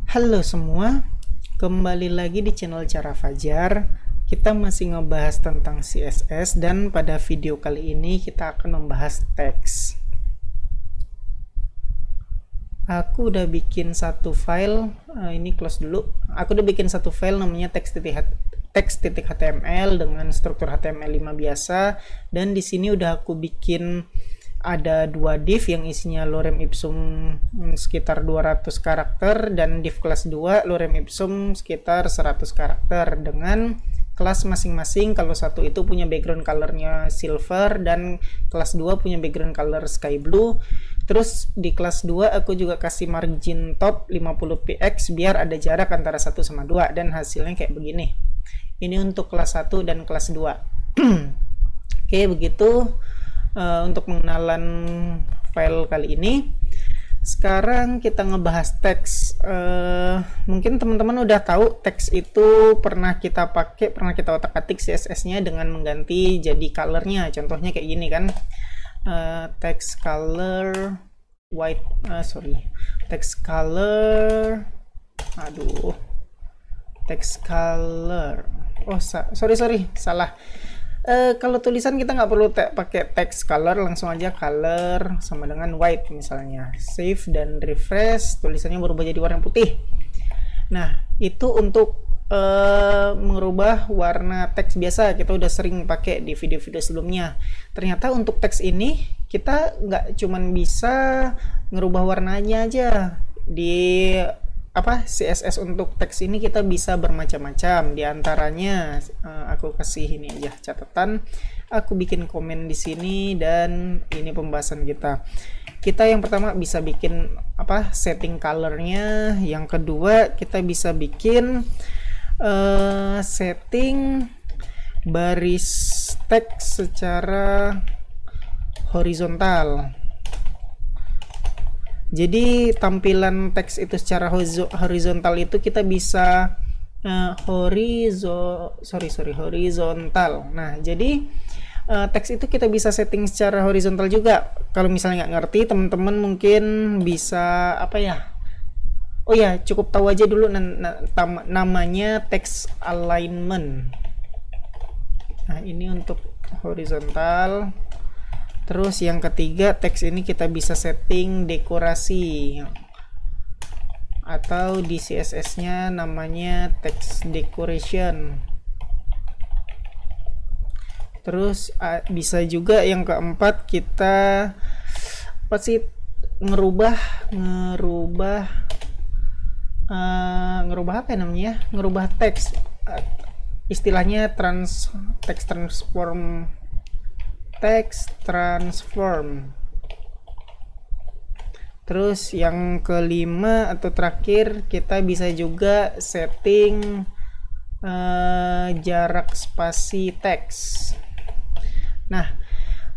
Halo semua, kembali lagi di channel Cara Fajar. Kita masih ngebahas tentang CSS dan pada video kali ini kita akan membahas teks. Aku udah bikin satu file, ini close dulu. Aku udah bikin satu file namanya teks.html dengan struktur HTML5 biasa, dan di sini udah aku bikin ada dua div yang isinya lorem ipsum sekitar 200 karakter dan div kelas 2 lorem ipsum sekitar 100 karakter dengan kelas masing-masing. Kalau satu itu punya background colornya silver dan kelas 2 punya background color sky blue. Terus di kelas 2 aku juga kasih margin top 50 px biar ada jarak antara 1 sama 2, dan hasilnya kayak begini. Ini untuk kelas 1 dan kelas 2. Oke, begitu untuk pengenalan file kali ini. Sekarang kita ngebahas teks. Mungkin teman-teman udah tahu teks itu pernah kita pakai, pernah kita otak-atik CSS-nya dengan mengganti jadi colornya. Contohnya kayak gini kan. Text color white, text color, text color. Oh, sorry, salah. Kalau tulisan kita nggak perlu pakai text color, langsung aja color sama dengan white misalnya. Save dan refresh, tulisannya berubah jadi warna putih. Nah, itu untuk mengubah warna teks biasa, kita udah sering pakai di video-video sebelumnya. Ternyata untuk teks ini kita nggak cuman bisa ngerubah warnanya aja. Di CSS untuk teks ini kita bisa bermacam-macam. Di antaranya aku kasih ini aja catatan. Aku bikin komen di sini dan ini pembahasan kita. Kita yang pertama bisa bikin setting colornya. Yang kedua kita bisa bikin setting baris teks secara horizontal. Jadi tampilan teks itu secara horizontal itu kita bisa horizontal. Nah, jadi teks itu kita bisa setting secara horizontal juga. Kalau misalnya nggak ngerti, teman-teman mungkin bisa Oh ya, cukup tahu aja dulu namanya text alignment. Nah, ini untuk horizontal. Terus yang ketiga, teks ini kita bisa setting dekorasi. Atau di CSS-nya namanya text decoration. Terus bisa juga yang keempat kita ngerubah teks, istilahnya text transform. Terus yang kelima atau terakhir kita bisa juga setting jarak spasi teks. Nah,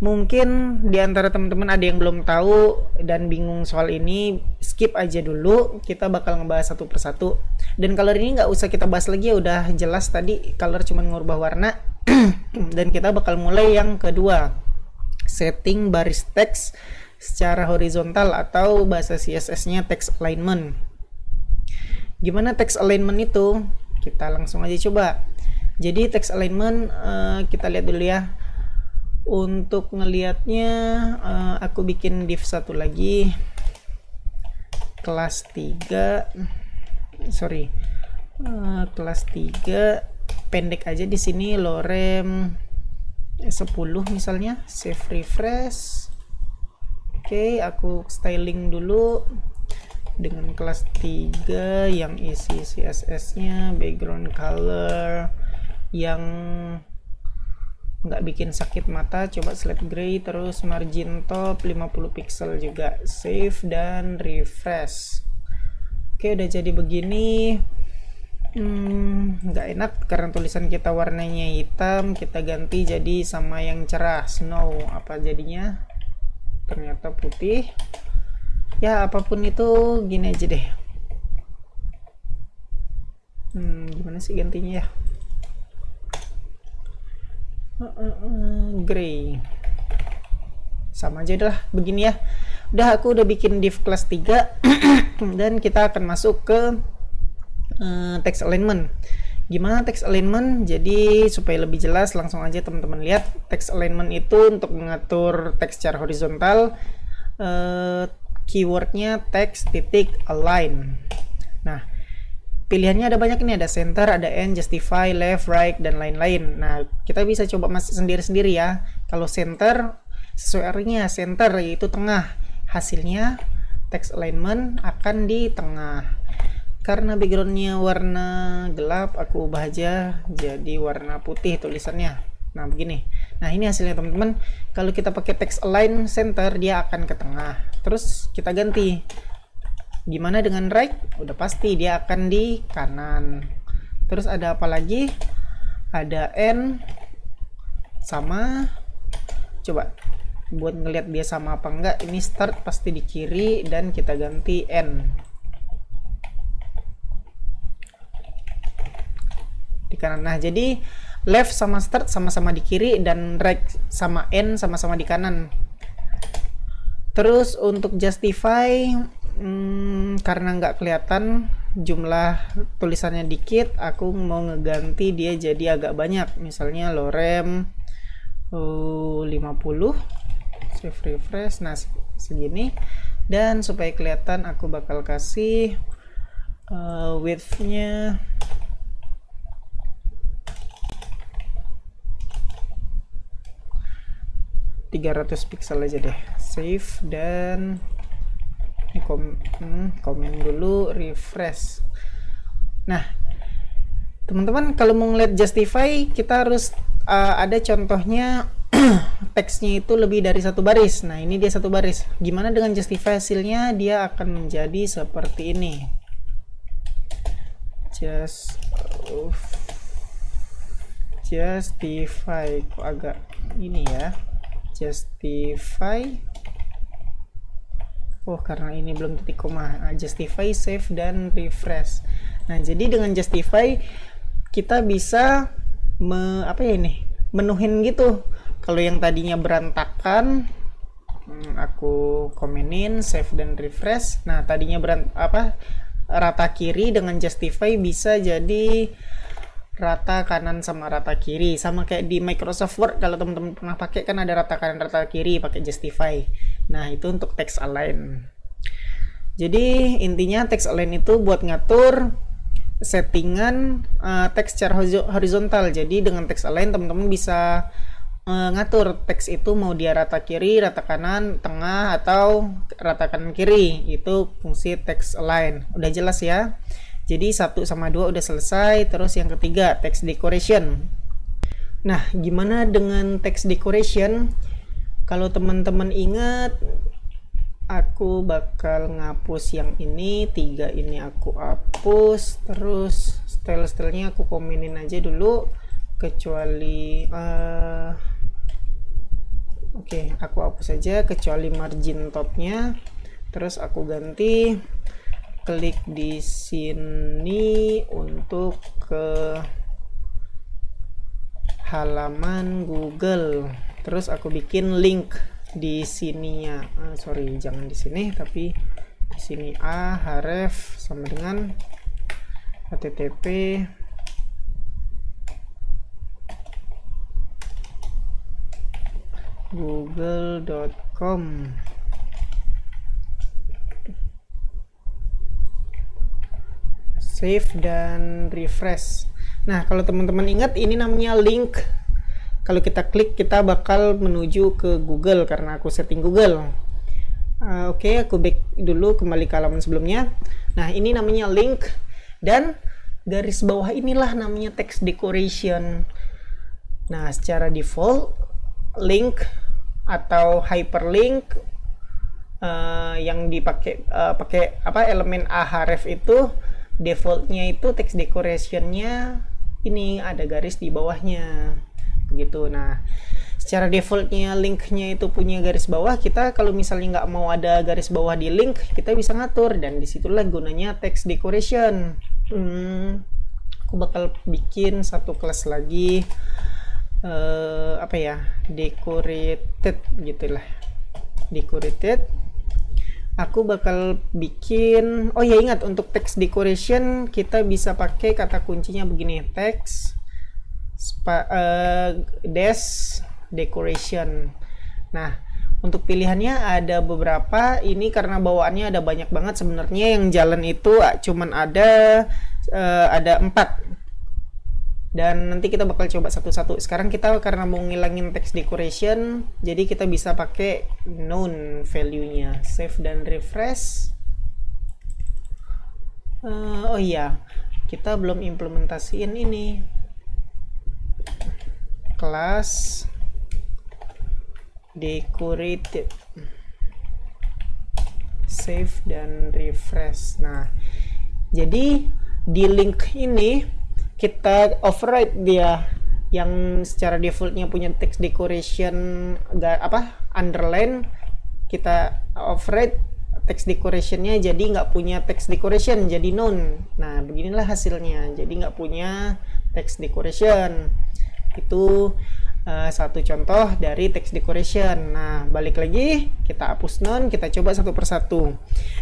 mungkin di antara teman-teman ada yang belum tahu dan bingung soal ini, skip aja dulu, kita bakal ngebahas satu persatu. Dan color ini nggak usah kita bahas lagi ya, udah jelas tadi color cuma ngubah warna. Dan kita bakal mulai yang kedua, setting baris teks secara horizontal atau bahasa CSS-nya text alignment. Gimana text alignment itu? Kita langsung aja coba. Jadi text alignment kita lihat dulu ya. Untuk ngelihatnya aku bikin div satu lagi, kelas 3 pendek aja di sini, lorem 10 misalnya. Save, refresh. Oke, aku styling dulu dengan kelas 3 yang isi CSS-nya background color yang nggak bikin sakit mata, coba slate gray, terus margin top 50 pixel juga. Save dan refresh. Oke, udah jadi begini. Nggak enak karena tulisan kita warnanya hitam, kita ganti jadi sama yang cerah, snow. Apa jadinya? Ternyata putih. Ya, apapun itu gini aja deh. Gimana sih gantinya ya? Gray. Sama aja dah begini ya. Aku udah bikin div kelas 3 dan kita akan masuk ke text alignment. Gimana text alignment? Jadi supaya lebih jelas, langsung aja teman-teman lihat. Text alignment itu untuk mengatur teks secara horizontal. Keywordnya text titik align. Nah, pilihannya ada banyak nih, ada center, ada end, justify, left, right, dan lain-lain. Nah, kita bisa coba masuk sendiri-sendiri ya. Kalau center, sesuai artinya center yaitu tengah. Hasilnya text alignment akan di tengah. Karena backgroundnya warna gelap, aku ubah aja jadi warna putih tulisannya. Nah, begini. Nah, ini hasilnya teman-teman. Kalau kita pakai text align center, dia akan ke tengah. Terus kita ganti. Gimana dengan right? Udah pasti dia akan di kanan. Terus ada apa lagi? Ada end sama. Coba buat ngeliat dia sama apa enggak. Ini start pasti di kiri dan kita ganti end di kanan. Nah, jadi left sama start sama-sama di kiri dan right sama end sama-sama di kanan. Terus untuk justify, karena nggak kelihatan jumlah tulisannya dikit, aku mau ngeganti dia jadi agak banyak. Misalnya lorem 50, save refresh, nah segini. Dan supaya kelihatan aku bakal kasih width-nya 300 pixel aja deh. Save dan ini komen dulu, refresh. Nah, teman-teman kalau mau ngeliat justify, kita harus ada contohnya teksnya itu lebih dari satu baris. Nah, ini dia satu baris. Gimana dengan justify? Hasilnya dia akan menjadi seperti ini. Justify kok agak ini ya. Justify, karena ini belum titik koma. Justify, save, dan refresh. Nah, jadi dengan justify kita bisa menuhin gitu. Kalau yang tadinya berantakan, aku komenin, save dan refresh. Nah, tadinya rata kiri, dengan justify bisa jadi rata kanan sama rata kiri, sama kayak di Microsoft Word. Kalau teman-teman pernah pakai kan ada rata kanan rata kiri pakai justify. Nah, itu untuk text align. Jadi intinya text align itu buat ngatur settingan teks secara horizontal. Jadi dengan text align teman-teman bisa ngatur teks itu mau dia rata kiri, rata kanan, tengah, atau rata kanan kiri. Itu fungsi text align. Udah jelas ya? Jadi 1 sama 2 udah selesai. Terus yang ketiga, text decoration. Nah, gimana dengan text decoration? Kalau teman-teman ingat, aku bakal ngapus yang ini, 3 ini aku hapus. Terus style-stylenya aku komenin aja dulu, kecuali oke, aku hapus aja kecuali margin topnya. Terus aku ganti, klik di sini untuk ke halaman Google. Terus aku bikin link di sininya. Sorry, jangan di sini, tapi di sini href sama dengan http google.com. Save dan refresh. Nah, kalau teman-teman ingat, ini namanya link. Kalau kita klik, kita bakal menuju ke Google karena aku setting Google. Oke, aku back dulu, kembali ke halaman sebelumnya. Nah, ini namanya link, dan garis bawah inilah namanya text decoration. Nah, secara default link atau hyperlink yang dipakai elemen ahref itu defaultnya itu text decorationnya ini ada garis di bawahnya begitu. Nah, secara defaultnya linknya itu punya garis bawah. Kita kalau misalnya nggak mau ada garis bawah di link, kita bisa ngatur, dan disitulah gunanya text decoration. Aku bakal bikin satu kelas lagi decorated gitulah, decorated. Aku bakal bikin, oh ya ingat, untuk text decoration kita bisa pakai kata kuncinya begini, text dash decoration. Nah, untuk pilihannya ada beberapa, ini karena bawaannya ada banyak banget sebenarnya, yang jalan itu cuman ada 4. Dan nanti kita bakal coba satu-satu. Sekarang kita karena mau ngilangin text decoration, jadi kita bisa pakai known value-nya. Save dan refresh. Oh iya, kita belum implementasiin ini. Kelas decorated. Save dan refresh. Nah, jadi di link ini kita override dia yang secara defaultnya punya text decoration underline, kita override text decorationnya jadi nggak punya text decoration, jadi none. Nah, beginilah hasilnya, jadi nggak punya text decoration. Itu satu contoh dari text decoration. Nah, balik lagi, kita hapus none, kita coba satu persatu.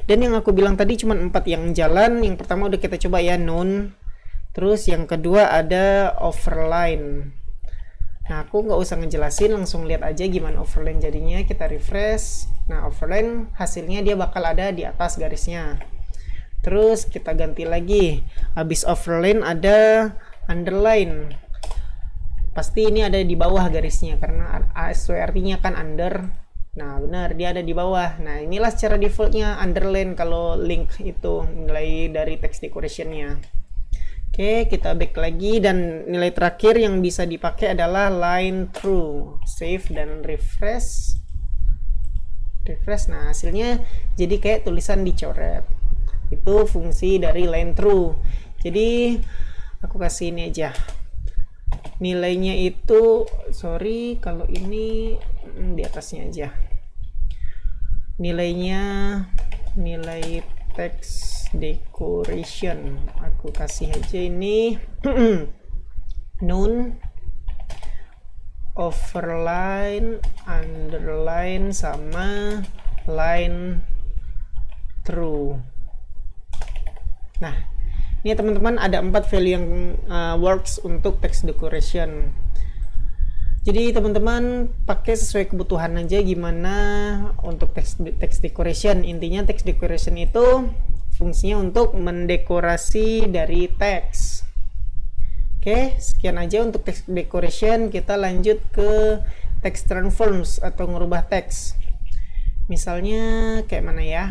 Dan yang aku bilang tadi cuma 4 yang jalan. Yang pertama udah kita coba ya, none. Terus yang kedua ada overline. Nah, aku nggak usah ngejelasin, langsung lihat aja gimana overline jadinya. Kita refresh. Nah, overline hasilnya dia bakal ada di atas garisnya. Terus kita ganti lagi. Habis overline ada underline. Pasti ini ada di bawah garisnya karena artinya kan under. Nah, benar, dia ada di bawah. Nah, inilah secara defaultnya underline kalau link itu nilai dari text decoration-nya. Oke, kita back lagi, dan nilai terakhir yang bisa dipakai adalah line through. Save dan refresh. Nah, hasilnya jadi kayak tulisan dicoret. Itu fungsi dari line through. Jadi aku kasih ini aja. Nilainya itu, sorry kalau ini di atasnya aja. Nilainya nilai text decoration, aku kasih aja ini known, overline, underline, sama line through. Nah, ini teman-teman ada 4 value yang works untuk text decoration. Jadi teman-teman pakai sesuai kebutuhan aja gimana untuk text decoration. Intinya text decoration itu fungsinya untuk mendekorasi dari teks. Oke, sekian aja untuk text decoration. Kita lanjut ke text transforms atau ngerubah teks. Misalnya kayak mana ya?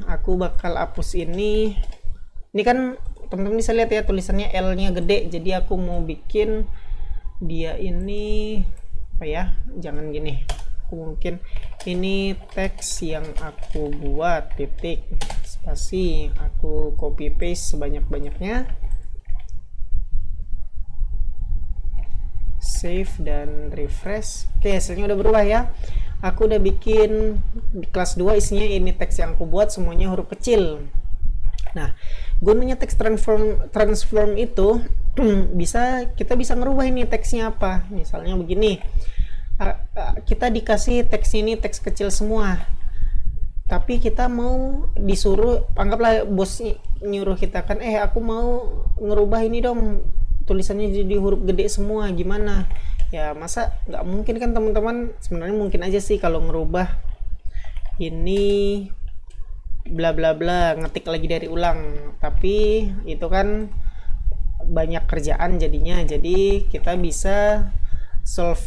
Aku bakal hapus ini. Ini kan teman-teman bisa lihat ya, tulisannya L-nya gede. Jadi aku mau bikin dia ini apa ya? Jangan gini. Mungkin ini teks yang aku buat, titik, spasi, aku copy paste sebanyak-banyaknya, save dan refresh. Oke, hasilnya udah berubah ya. Aku udah bikin di kelas 2, isinya ini teks yang aku buat semuanya huruf kecil. Nah, gunanya teks transform itu kita bisa ngerubah ini teksnya apa. Misalnya begini, kita dikasih teks ini teks kecil semua, tapi kita mau disuruh, anggaplah bos nyuruh kita kan, aku mau ngerubah ini dong, tulisannya jadi huruf gede semua, gimana ya? Masa nggak mungkin kan teman-teman? Sebenarnya mungkin aja sih kalau ngerubah ini bla bla bla, ngetik lagi dari ulang, tapi itu kan banyak kerjaan jadinya. Jadi kita bisa solve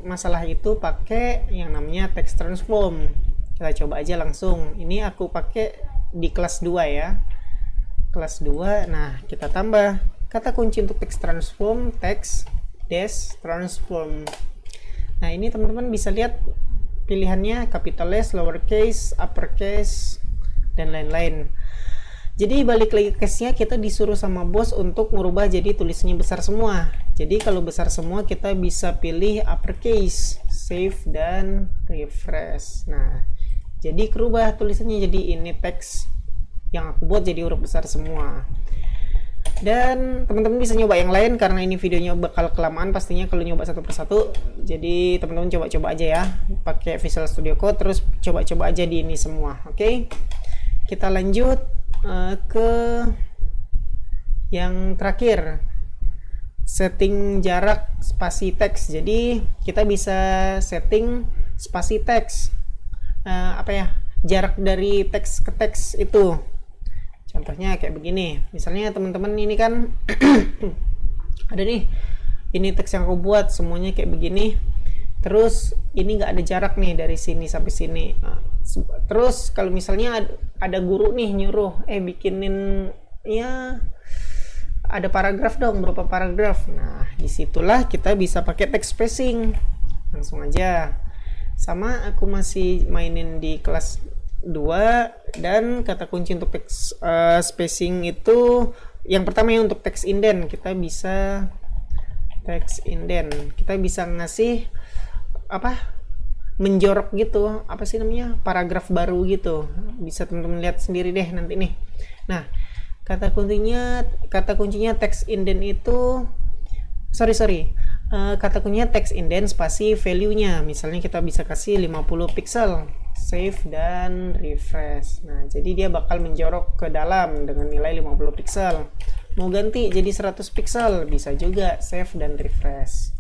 masalah itu pakai yang namanya text transform. Kita coba aja langsung. Ini aku pakai di kelas 2 ya. Kelas 2. Nah, kita tambah kata kunci untuk text transform, text dash transform. Nah, ini teman-teman bisa lihat pilihannya capitalize, lowercase, uppercase, dan lain-lain. Jadi balik lagi ke case-nya, kita disuruh sama bos untuk merubah jadi tulisannya besar semua. Jadi kalau besar semua kita bisa pilih uppercase, save dan refresh. Nah, jadi kerubah tulisannya, jadi ini teks yang aku buat jadi huruf besar semua. Dan teman-teman bisa nyoba yang lain karena ini videonya bakal kelamaan pastinya kalau nyoba satu persatu. Jadi teman-teman coba-coba aja ya, pakai Visual Studio Code terus coba-coba aja di ini semua. Oke, kita lanjut ke yang terakhir, setting jarak spasi teks. Jadi kita bisa setting spasi teks, jarak dari teks ke teks itu. Contohnya kayak begini, misalnya teman-teman ini kan ada nih, ini teks yang aku buat semuanya kayak begini, terus ini nggak ada jarak nih dari sini sampai sini. Terus kalau misalnya ada guru nih nyuruh bikinin ya ada paragraf dong, berupa paragraf. Nah disitulah kita bisa pakai text spacing, langsung aja. Sama aku masih mainin di kelas 2, dan kata kunci untuk text spacing itu yang pertama ya, untuk text indent kita bisa text indent, kita bisa ngasih menjorok gitu, apa sih namanya, paragraf baru gitu. Bisa teman-teman lihat sendiri deh nanti nih. Nah kata kuncinya text indent itu kata kuncinya text indent spasi value-nya. Misalnya kita bisa kasih 50 pixel, save dan refresh. Nah jadi dia bakal menjorok ke dalam dengan nilai 50 pixel. Mau ganti jadi 100 pixel bisa juga, save dan refresh.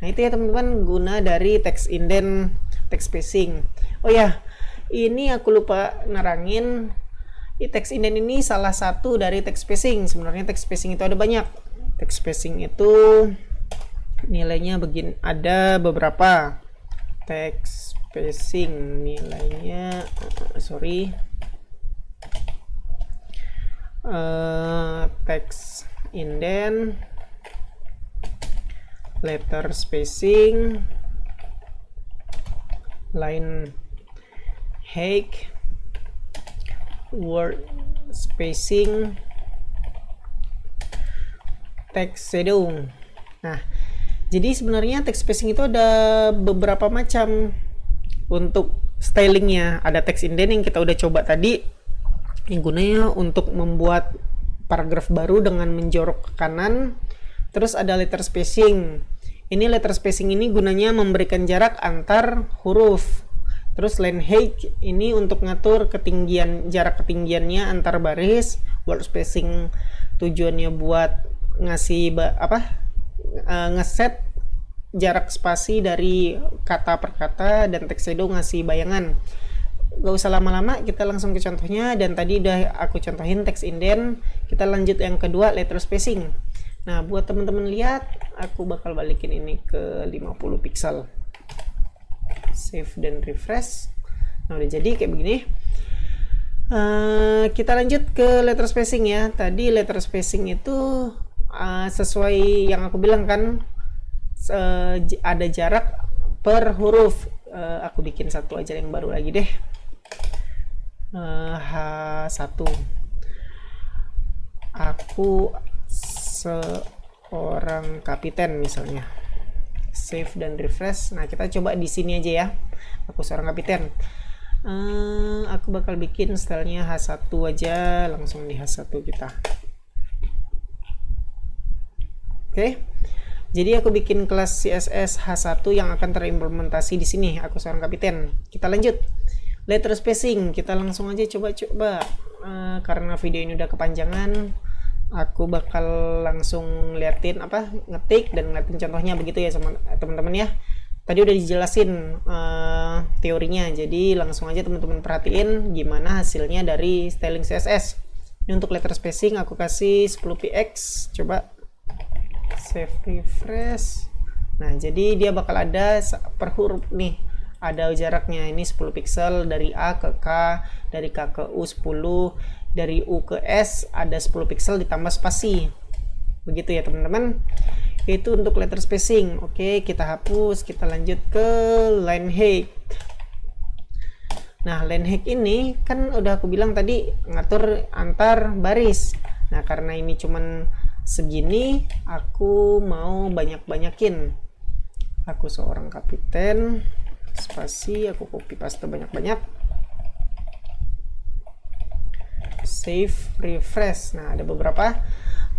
Nah itu ya teman-teman guna dari text indent, text spacing. Oh ya, ini aku lupa nerangin, text indent ini salah satu dari text spacing. Sebenarnya text spacing itu ada banyak. Text spacing itu nilainya begini, ada beberapa. Text spacing nilainya text indent, letter spacing, line height, word spacing, text shadow. Nah jadi sebenarnya text spacing itu ada beberapa macam. Untuk stylingnya ada text indent yang kita udah coba tadi, yang gunanya untuk membuat paragraf baru dengan menjorok ke kanan. Terus ada letter spacing. Ini letter spacing ini gunanya memberikan jarak antar huruf. Terus line height ini untuk ngatur jarak ketinggiannya antar baris. Word spacing tujuannya buat ngasih ngeset jarak spasi dari kata per kata, dan text shadow ngasih bayangan. Gak usah lama-lama, kita langsung ke contohnya. Dan tadi udah aku contohin text indent, kita lanjut yang kedua, letter spacing. Nah buat teman-teman lihat, aku bakal balikin ini ke 50 pixel, save dan refresh. Nah udah jadi kayak begini. Kita lanjut ke letter spacing ya. Tadi letter spacing itu sesuai yang aku bilang kan, ada jarak per huruf. Aku bikin satu aja yang baru lagi deh, H1. Aku seorang kapiten misalnya, save dan refresh. Nah kita coba di sini aja ya, aku seorang kapiten. Aku bakal bikin stylenya H1 aja, langsung di H1 kita. Oke. Jadi aku bikin kelas CSS H1 yang akan terimplementasi di sini. Aku seorang kapiten. Kita lanjut. Letter spacing, kita langsung aja coba-coba. Karena video ini udah kepanjangan, aku bakal langsung ngetik dan ngeliatin contohnya begitu ya sama teman-teman ya. Tadi udah dijelasin teorinya, jadi langsung aja teman-teman perhatiin gimana hasilnya dari styling CSS. Ini untuk letter spacing aku kasih 10px, coba save refresh. Nah jadi dia bakal ada per huruf nih, ada jaraknya ini 10 pixel dari A ke K, dari K ke U 10, dari U ke S ada 10 pixel ditambah spasi. Begitu ya teman-teman. Itu untuk letter spacing. Oke, kita hapus, kita lanjut ke line height. Nah line height ini kan udah aku bilang tadi ngatur antar baris. Nah karena ini cuman segini, aku mau banyak-banyakin. Aku seorang kapiten, spasi, aku copy paste banyak-banyak, save refresh. Nah ada beberapa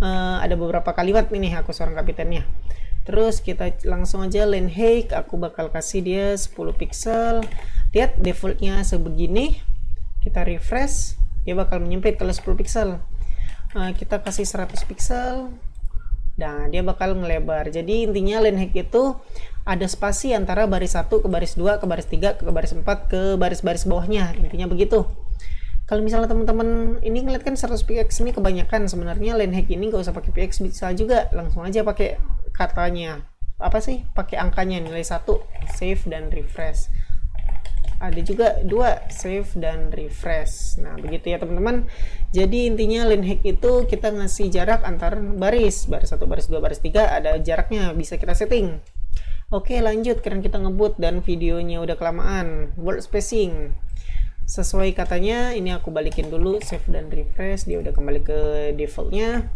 ada beberapa kalimat ini aku seorang kapitennya. Terus kita langsung aja line height, aku bakal kasih dia 10 pixel. Lihat defaultnya sebegini. Kita refresh, dia bakal menyempit kalau 10 pixel. Kita kasih 100 pixel. Nah, dia bakal ngelebar. Jadi intinya line height itu ada spasi antara baris 1 ke baris 2 ke baris 3 ke baris 4 ke baris-baris bawahnya. Intinya begitu. Kalau misalnya teman-teman ini ngeliat kan 100 px ini kebanyakan, sebenarnya line height ini nggak usah pakai px, bisa juga langsung aja pakai katanya, apa sih, pakai angkanya, nilai 1, save dan refresh. Ada juga 2, save dan refresh. Nah begitu ya teman-teman. Jadi intinya line height itu kita ngasih jarak antar baris 1, baris 2, baris 3, ada jaraknya, bisa kita setting. Oke lanjut, karena kita ngebut dan videonya udah kelamaan. Word spacing sesuai katanya, ini aku balikin dulu, save dan refresh, dia udah kembali ke defaultnya.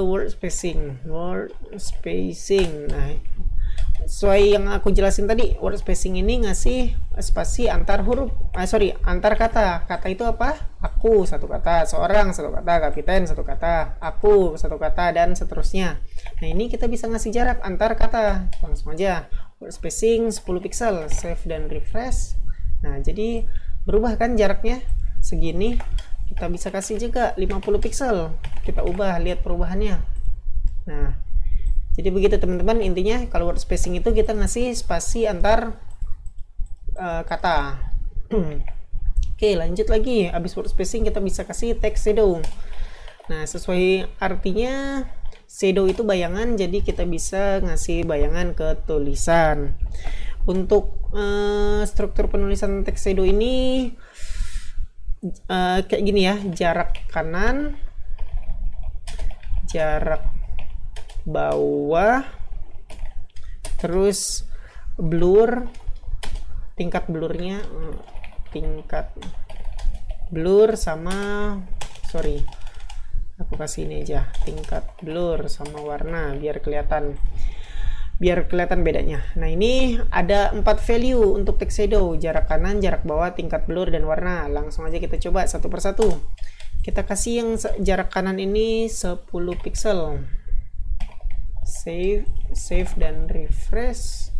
Word spacing. Nah sesuai yang aku jelasin tadi, word spacing ini ngasih spasi antar huruf, antar kata. Kata itu apa? Aku satu kata, seorang satu kata, kapiten satu kata, aku satu kata, dan seterusnya. Nah ini kita bisa ngasih jarak antar kata, langsung aja word spacing 10 pixel, save dan refresh. Nah jadi berubah kan jaraknya segini. Kita bisa kasih juga 50 pixel, kita ubah, lihat perubahannya. Nah jadi begitu teman-teman, intinya kalau word spacing itu kita ngasih spasi antar kata. Oke lanjut lagi, habis word spacing kita bisa kasih text shadow. Nah sesuai artinya, shadow itu bayangan, jadi kita bisa ngasih bayangan ke tulisan. Untuk struktur penulisan text shadow ini kayak gini ya, jarak kanan, jarak bawah, terus blur, tingkat blurnya, tingkat blur sama, aku kasih ini aja, tingkat blur sama warna biar kelihatan bedanya. Nah ini ada 4 value untuk text shadow, jarak kanan, jarak bawah, tingkat blur, dan warna. Langsung aja kita coba satu persatu. Kita kasih yang jarak kanan ini 10 pixel, save dan refresh.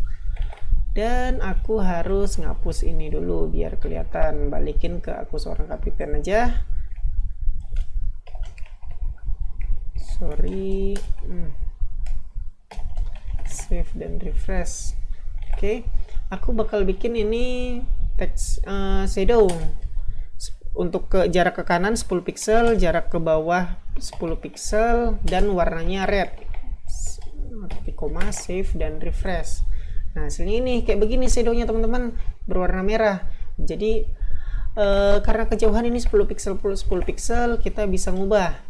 Dan aku harus ngapus ini dulu biar kelihatan, balikin ke aku seorang kapiten aja. Save dan refresh. Oke, aku bakal bikin ini text shadow untuk jarak ke kanan 10 pixel, jarak ke bawah 10 pixel, dan warnanya red. Save dan refresh. Nah hasilnya ini kayak begini shadownya teman-teman, berwarna merah. Jadi karena kejauhan ini 10 pixel, kita bisa ngubah.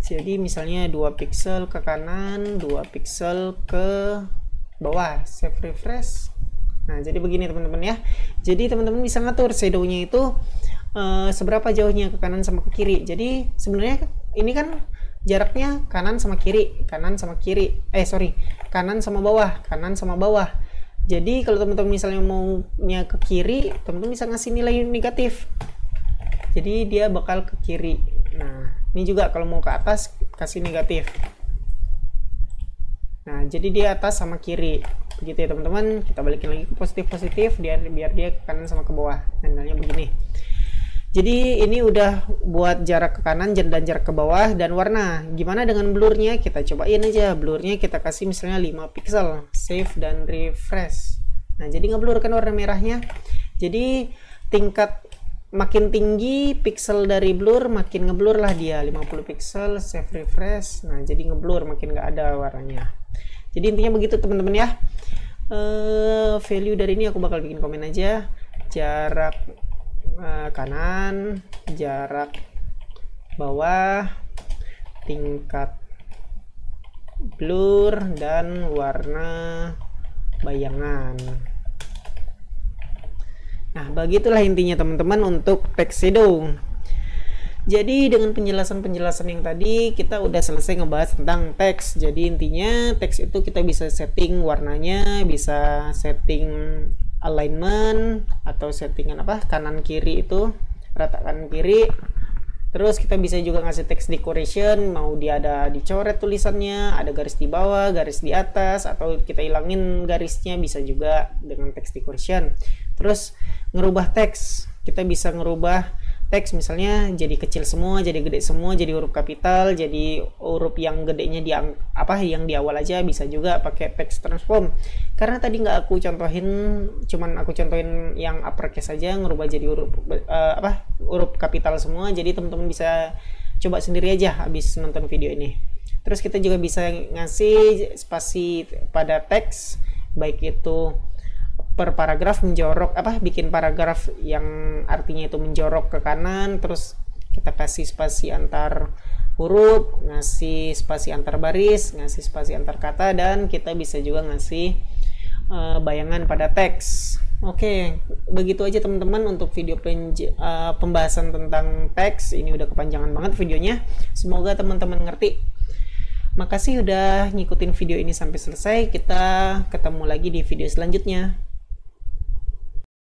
Jadi misalnya 2 pixel ke kanan, 2 pixel ke bawah, save refresh. Nah jadi begini teman-teman ya. Jadi teman-teman bisa ngatur shadownya itu seberapa jauhnya ke kanan sama ke kiri. Jadi sebenarnya ini kan jaraknya kanan sama kiri, kanan sama bawah. Jadi kalau teman-teman misalnya maunya ke kiri, teman-teman bisa ngasih nilai negatif, jadi dia bakal ke kiri. Nah ini juga kalau mau ke atas kasih negatif. Nah jadi dia atas sama kiri begitu ya teman-teman. Kita balikin lagi ke positif biar dia ke kanan sama ke bawah. Handle-nya begini. Jadi ini udah buat jarak ke kanan dan jarak ke bawah dan warna. Gimana dengan blurnya? Kita cobain aja. Blurnya kita kasih misalnya 5 pixel, save dan refresh. Nah jadi ngeblur kan warna merahnya. Jadi tingkat makin tinggi pixel dari blur, makin ngeblur lah dia. 50 pixel, save refresh. Nah jadi ngeblur, makin nggak ada warnanya. Jadi intinya begitu teman-teman ya. Value dari ini aku bakal bikin komen aja. Jarak kanan, jarak bawah, tingkat blur, dan warna bayangan. Nah begitulah intinya teman-teman untuk text shadow. Jadi dengan penjelasan-penjelasan yang tadi kita udah selesai ngebahas tentang teks. Jadi intinya teks itu kita bisa setting warnanya, bisa setting alignment, atau settingan kanan kiri itu rata kanan kiri, Terus kita bisa juga ngasih text decoration, mau dia ada dicoret tulisannya, ada garis di bawah, garis di atas, atau kita hilangin garisnya bisa juga dengan text decoration. Terus ngerubah teks, kita bisa ngerubah teks misalnya jadi kecil semua, jadi gede semua, jadi huruf kapital, jadi huruf yang gedenya di yang di awal aja, bisa juga pakai text transform. Karena tadi nggak aku contohin, cuman aku contohin yang uppercase saja, ngerubah jadi huruf kapital semua. Jadi teman-teman bisa coba sendiri aja habis nonton video ini. Terus kita juga bisa ngasih spasi pada teks, baik itu per paragraf menjorok bikin paragraf yang artinya itu menjorok ke kanan, terus kita kasih spasi antar huruf, ngasih spasi antar baris, ngasih spasi antar kata, dan kita bisa juga ngasih bayangan pada teks. Oke, begitu aja teman-teman untuk video pembahasan tentang teks. Ini udah kepanjangan banget videonya, semoga teman-teman ngerti. Makasih udah ngikutin video ini sampai selesai. Kita ketemu lagi di video selanjutnya.